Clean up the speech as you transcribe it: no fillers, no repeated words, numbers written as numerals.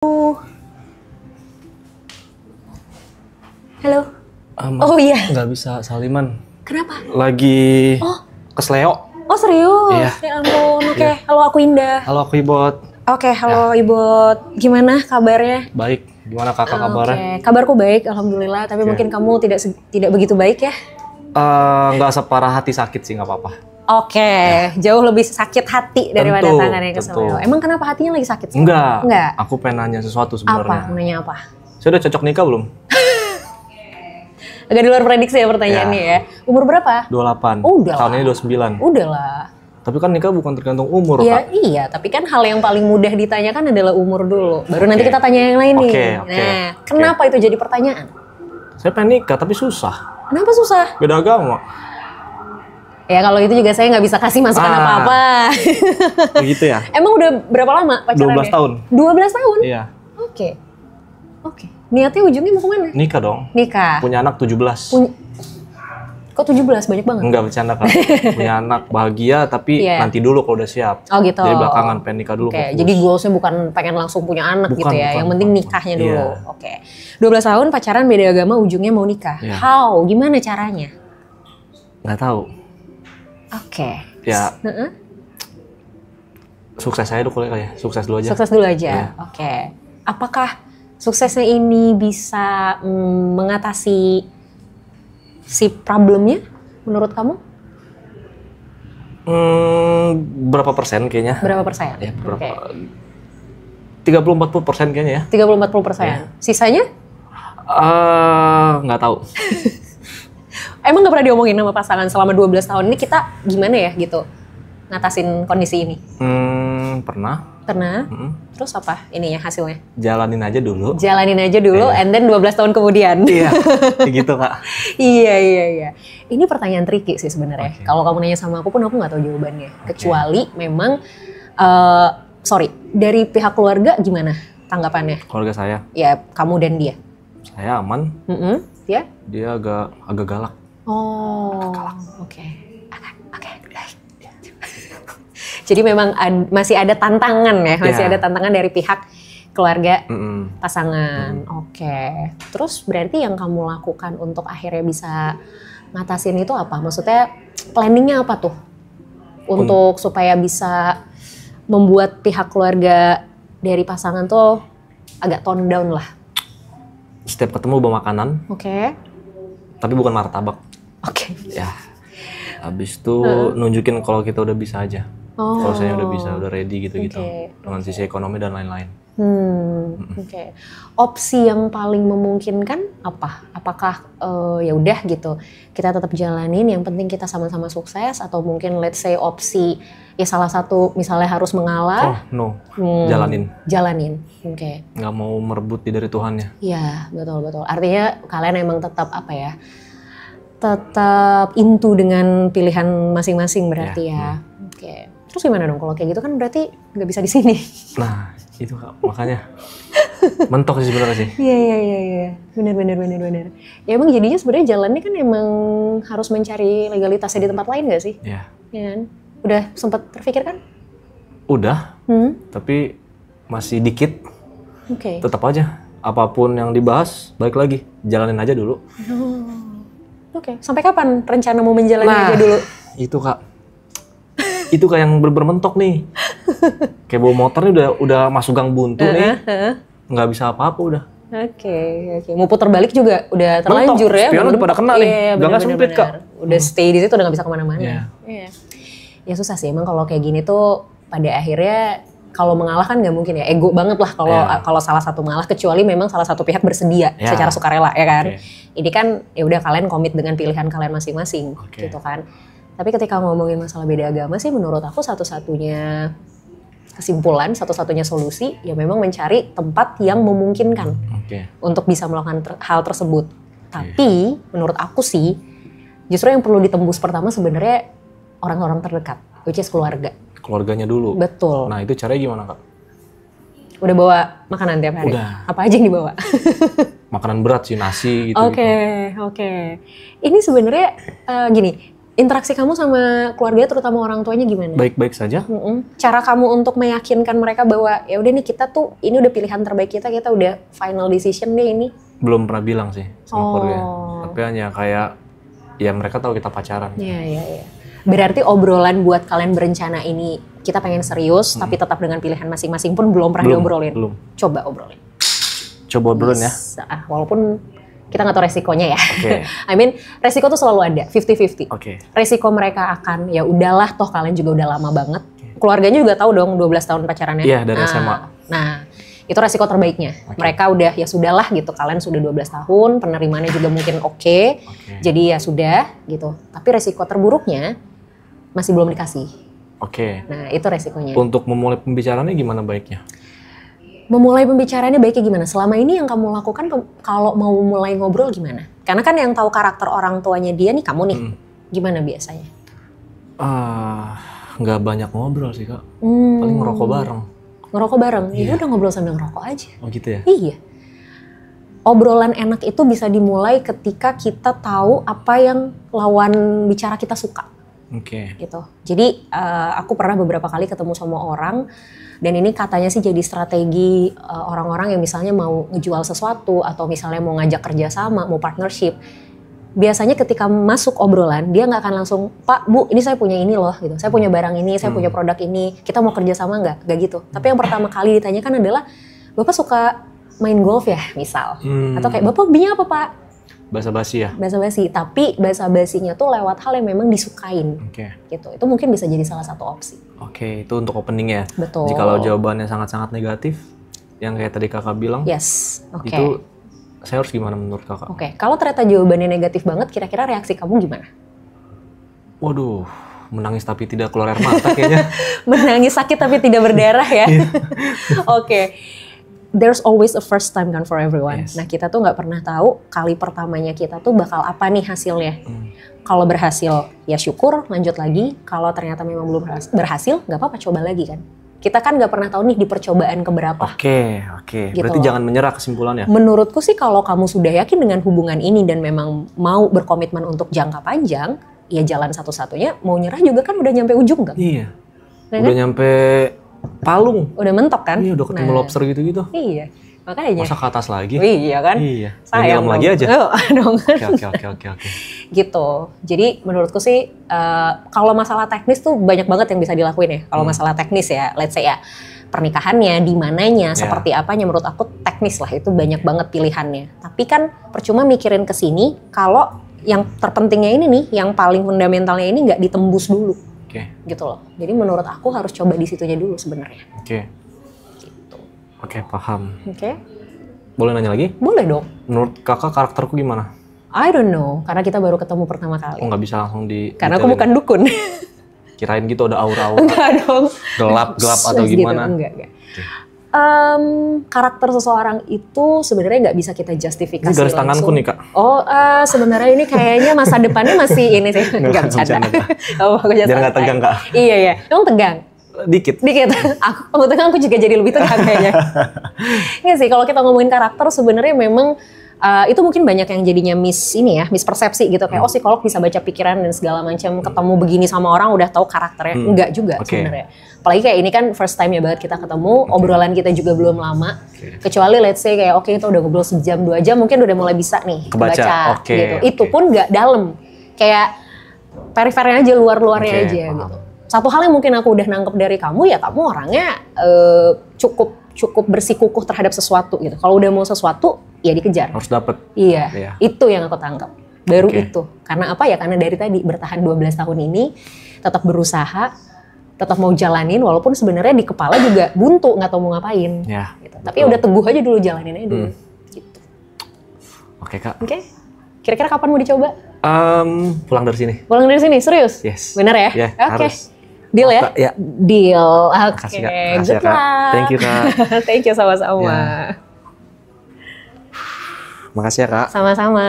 Halo. Oh iya. Nggak bisa saliman. Kenapa? Lagi kesleo. Oh serius? Iya. Ya ampun. Oke. Iya. Halo, aku Indah. Halo, aku Ibot. Oke, halo Ibot. Gimana kabarnya? Baik. Gimana kakak kabarnya? Oke, kabarku baik, alhamdulillah. Tapi mungkin kamu tidak begitu baik ya? Nggak separah hati sakit sih, nggak apa-apa. Oke, jauh lebih sakit hati daripada Tentu, tangan yang kesleo. Emang kenapa hatinya lagi sakit? Enggak. Enggak. Aku pengen nanya sesuatu sebenarnya. Apa? Nanya apa? Saya udah cocok nikah belum? Agak di luar prediksi ya pertanyaannya ya. Umur berapa? 28. Oh, udah Tahun lah. ini 29. Udah lah. Tapi kan nikah bukan tergantung umur, Iya, Kak. iya. Tapi kan hal yang paling mudah ditanyakan adalah umur dulu. Baru nanti kita tanya yang lain nih. Oke. Nah, kenapa itu jadi pertanyaan? Saya pengen nikah, tapi susah. Kenapa susah? Beda agama. Ya kalau itu juga saya nggak bisa kasih masukan apa-apa. Begitu ya? Emang udah berapa lama pacarannya? 12 tahun. 12 tahun? Iya. Oke. Niatnya ujungnya mau kemana? Nikah dong. Nikah. Punya anak 17. Kok 17? Banyak banget. Enggak bercanda, Kak. Punya anak bahagia, tapi Iya. nanti dulu kalau udah siap. Oh gitu. Jadi belakangan pengen nikah dulu. Oke, fokus. jadi goalsnya bukan pengen langsung punya anak gitu ya. Yang penting nikahnya dulu. Iya. Oke. 12 tahun pacaran beda agama, ujungnya mau nikah. Iya. How? Gimana caranya? Nggak tahu. Oke. Ya, Heeh. sukses aja dulu kali ya. Sukses dulu aja. Sukses dulu aja. Iya. Oke. Apakah suksesnya ini bisa mengatasi si problemnya menurut kamu? Berapa persen kayaknya? Berapa persen? Ya, berapa? Oke. 30-40% kayaknya ya. 30-40%. Iya. Sisanya? Nggak tahu. Emang nggak pernah diomongin sama pasangan selama 12 tahun ini kita gimana ya gitu ngatasin kondisi ini? Pernah. Karena Mm-mm. terus apa ininya hasilnya? Jalanin aja dulu. Jalanin aja dulu, Iya. and then 12 tahun kemudian. Iya, kayak gitu, Kak. Iya. Ini pertanyaan tricky sih sebenarnya. Oke. Kalau kamu nanya sama aku pun aku nggak tahu jawabannya. Kecuali memang, dari pihak keluarga gimana tanggapannya? Keluarga saya, Ya kamu dan dia. saya aman. Ya? Dia agak galak. Oh, oke. Baik. Jadi memang masih ada tantangan ya, masih Ya. ada tantangan dari pihak keluarga Mm-mm. pasangan. Oke. Terus berarti yang kamu lakukan untuk akhirnya bisa ngatasin itu apa? Maksudnya planningnya apa tuh? Untuk supaya bisa membuat pihak keluarga dari pasangan tuh agak tone down lah. Setiap ketemu bawa makanan, Oke. tapi bukan martabak. Oke. Ya. Habis itu nunjukin kalau kita udah bisa aja. Oh. Kalau saya udah bisa, udah ready gitu-gitu. Oke. Dengan sisi ekonomi dan lain-lain. Oke. Opsi yang paling memungkinkan apa? Apakah ya udah gitu kita tetap jalanin, yang penting kita sama-sama sukses, atau mungkin let's say opsi ya salah satu misalnya harus Oh, mengalah, no. Jalanin. Oke. Nggak mau merebut dari Tuhannya. Iya, betul. Artinya kalian emang tetap apa ya? Tetap into dengan pilihan masing-masing berarti ya. Oke. Terus gimana dong kalau kayak gitu kan berarti nggak bisa di sini. Nah, itu Kak, makanya mentok sih sebenarnya sih. Iya. Benar. Ya emang jadinya sebenarnya jalannya kan emang harus mencari legalitasnya di tempat lain nggak sih? Ya. Ya kan? Udah sempat terpikirkan? Udah, tapi masih dikit. Oke. Tetap aja, apapun yang dibahas, balik lagi. Jalanin aja dulu. Oke. Sampai kapan rencana mau menjalani aja dulu? Itu Kak. Itu kayak yang bermentok nih. Kayak bawa motor nih udah masuk gang buntu nih. Nggak bisa apa-apa udah. Oke. Mau putar balik juga udah terlanjur Mentok. ya. Spion udah pada kena nih. Iya, Gangnya sempit, Kak. Udah stay di situ udah nggak bisa kemana-mana. Iya. Ya susah sih emang kalau kayak gini tuh pada akhirnya kalau mengalah kan nggak mungkin ya, ego banget lah kalau salah satu mengalah, kecuali memang salah satu pihak bersedia secara sukarela ya kan. Ini kan ya udah kalian komit dengan pilihan kalian masing-masing gitu kan. Tapi ketika ngomongin masalah beda agama sih menurut aku satu-satunya kesimpulan, satu-satunya solusi ya memang mencari tempat yang memungkinkan untuk bisa melakukan hal tersebut. Tapi menurut aku sih justru yang perlu ditembus pertama sebenarnya orang-orang terdekat, which is keluarga. Keluarganya dulu. Betul. Nah itu caranya gimana Kak? Udah bawa makanan tiap hari? Udah. Apa aja yang dibawa? Makanan berat sih, nasi gitu. Oke. Ini sebenarnya gini, Interaksi kamu sama keluarga, terutama orang tuanya gimana? Baik-baik saja. Cara kamu untuk meyakinkan mereka bahwa ya udah nih kita tuh ini udah pilihan terbaik kita udah final decision deh ini. Belum pernah bilang sih sama keluarga. Tapi hanya kayak ya mereka tahu kita pacaran. Iya. Berarti obrolan buat kalian berencana ini kita pengen serius tapi tetap dengan pilihan masing-masing pun belum pernah diobrolin. Belum. Coba obrolin. Coba obrolin ya. Walaupun kita nggak tahu resikonya ya. Okay. I mean, resiko tuh selalu ada, 50-50. Okay. Resiko mereka akan, ya udahlah toh kalian juga udah lama banget. Keluarganya juga tahu dong 12 tahun pacarannya. Iya, dari SMA. Nah, itu resiko terbaiknya. Mereka udah, ya sudahlah gitu, kalian sudah 12 tahun, penerimaannya juga mungkin oke. Jadi ya sudah gitu. Tapi resiko terburuknya masih belum dikasih. Oke. Nah, itu resikonya. Untuk memulai pembicaraannya gimana baiknya? Memulai pembicaraannya baiknya gimana? Selama ini yang kamu lakukan kalau mau mulai ngobrol gimana? Karena kan yang tahu karakter orang tuanya dia nih kamu nih. Gimana biasanya? Nggak banyak ngobrol sih, Kak. Paling ngerokok bareng. Ngerokok bareng? Ya udah ngobrol sambil ngerokok aja. Oh gitu ya? Iya. Obrolan enak itu bisa dimulai ketika kita tahu apa yang lawan bicara kita suka. Oke. Gitu. Jadi aku pernah beberapa kali ketemu sama orang dan ini katanya sih jadi strategi orang-orang yang misalnya mau ngejual sesuatu atau misalnya mau ngajak kerjasama, mau partnership. Biasanya ketika masuk obrolan dia nggak akan langsung, Pak, Bu, ini saya punya ini loh, gitu. Saya punya barang ini, saya punya produk ini. Kita mau kerjasama nggak gitu. Tapi yang pertama kali ditanyakan adalah, Bapak suka main golf ya, misal? Atau kayak Bapak hobinya apa, Pak? Basa-basi ya? Basa-basi, tapi basa-basinya tuh lewat hal yang memang disukain. Gitu. Itu mungkin bisa jadi salah satu opsi. Oke, itu untuk opening ya? Betul. Jikalau jawabannya sangat-sangat negatif, yang kayak tadi kakak bilang, yes. Itu saya harus gimana menurut kakak? Oke, kalau ternyata jawabannya negatif banget, kira-kira reaksi kamu gimana? Waduh, menangis tapi tidak keluar air mata kayaknya. Menangis sakit tapi tidak berdarah ya? Oke. There's always a first time kan for everyone. Nah kita tuh nggak pernah tahu kali pertamanya kita tuh bakal apa nih hasilnya. Kalau berhasil ya syukur, lanjut lagi. Kalau ternyata memang belum berhasil, nggak apa-apa, coba lagi kan. Kita kan nggak pernah tahu nih di percobaan keberapa. Oke. Gitu. Berarti jangan menyerah kesimpulannya. Menurutku sih kalau kamu sudah yakin dengan hubungan ini dan memang mau berkomitmen untuk jangka panjang, ya jalan satu-satunya. Mau nyerah juga kan udah nyampe ujung kan? Iya. Nah, udah nyampe Palung. Udah mentok kan? Iya, udah ketemu lobster gitu-gitu. Iya, makanya. Masa ke atas lagi? Iya kan? Iya. Sayang lagi aja. Dong. Oke. Gitu. Jadi menurutku sih kalau masalah teknis tuh banyak banget yang bisa dilakuin ya. Kalau masalah teknis ya, let's say ya pernikahannya, di mananya, seperti apanya, menurut aku teknis lah, itu banyak banget pilihannya. Tapi kan percuma mikirin ke sini kalau yang terpentingnya ini nih, yang paling fundamentalnya ini nggak ditembus dulu. Gitu loh. Jadi menurut aku harus coba di situnya dulu sebenarnya. Gitu. Oke, paham. Boleh nanya lagi? Boleh dong. Menurut kakak karakterku gimana? I don't know, karena kita baru ketemu pertama kali. Oh, nggak bisa langsung Karena aku bukan dukun. Kirain gitu ada aura-aura. Enggak dong. Gelap atau gimana? Gitu. Enggak. Karakter seseorang itu sebenarnya nggak bisa kita justifikasi. Ini garis tanganku nih, Kak. Oh, sebenarnya ini kayaknya masa depannya masih ini sih. Nggak bercanda. Biar nggak tegang, Kak. Iya. Emang tegang? Dikit. Aku tegang, aku juga jadi lebih tegang kayaknya. Iya sih, kalau kita ngomongin karakter sebenarnya memang itu mungkin banyak yang jadinya mispersepsi gitu. Kayak psikolog bisa baca pikiran dan segala macam, ketemu begini sama orang udah tahu karakternya. Enggak juga sebenarnya. Apalagi kayak ini kan first time ya banget kita ketemu, obrolan kita juga belum lama. Kecuali let's say kayak kita udah ngobrol sejam 2 jam, mungkin udah mulai bisa nih kebaca gitu. Itu pun nggak dalam. Kayak perifernya aja, luar-luarnya aja gitu. Satu hal yang mungkin aku udah nangkep dari kamu ya, kamu orangnya cukup bersikukuh terhadap sesuatu gitu. Kalau udah mau sesuatu ya dikejar. Harus dapet. Iya. Itu yang aku tangkap. Baru itu. Karena apa ya? Karena dari tadi bertahan 12 tahun ini tetap berusaha, tetap mau jalanin walaupun sebenarnya di kepala juga buntu, nggak tahu mau ngapain. Gitu. Tapi udah teguh aja dulu, jalanin aja dulu. Gitu. Oke, Kak. Kira-kira kapan mau dicoba? Pulang dari sini. Pulang dari sini? Serius? Yes. Bener ya? Yeah, harus. Deal ya? Ya. Deal. Oke. Good luck. Thank you, Kak. Thank you sama-sama. Makasih ya, Kak. Sama-sama.